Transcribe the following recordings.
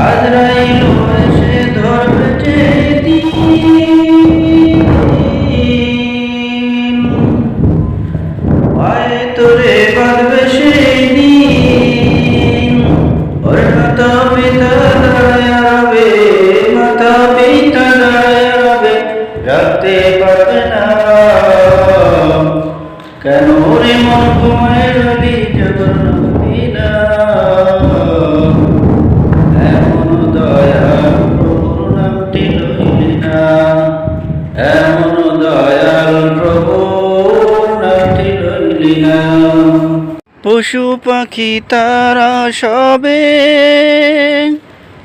আজরাইল এসে ধরবে যেদিন, পায়ে তোরে বাঁধবে সেই দিন। ওর মাতা পিতা দাঁড়ায় রবে, মাতা পিতা দাঁড়ায় রবে, রাখতে পারবে না। কেন রে মন ঘুমায় রবি জাগরণ হবি না? এমন দয়াল প্রভুর নামটি লইলি না, এমন দয়াল প্রভুর নামটি লইলি না। পশু পাখি তারা সবে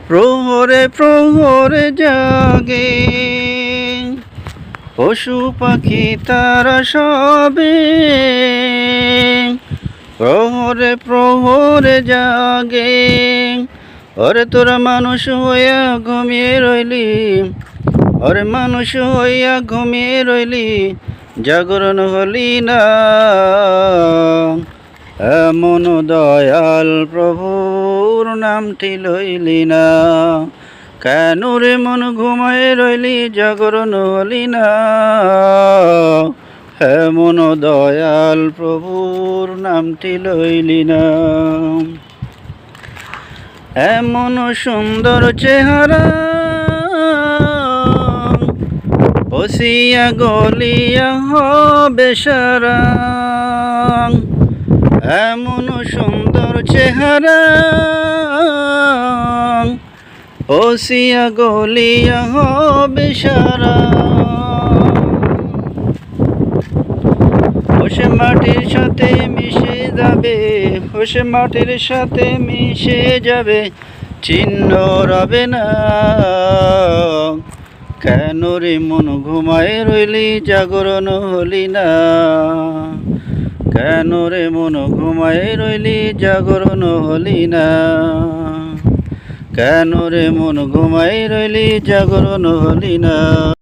প্রহরে প্রহরে জাগে, পশু পাখি তারা সবে প্রহরে প্রহরে জাগে। ওরে তোরা মানুষ হইয়া ঘুমিয়ে রইলি, ওরে মানুষ হইয়া ঘুমিয়ে রইলি, জাগরণ হলি না। এমন দয়াল প্রভুর নামটি লইলি না, কেন রে মন ঘুমায় রইলি, জাগরণ হলি না। এমন দয়াল প্রভুর নামটি লইলি না। এমন সুন্দর চেহারা বসিয়া গলিয়া হবে সারা, এমন সুন্দর চেহারা বসিয়া গলিয়া হবে সারা। সে মাটির সাথে মিশে যাবে, সে মাটির সাথে মিশে যাবে, চিহ্ন রবে না। কেন রে মন ঘুমায় রইলি, জাগরণ হলি না? কেন রে মন ঘুমায় রইলি, জাগরণ হলি না? কেন রে মন ঘুমায় রইলি, জাগরণ হলি না?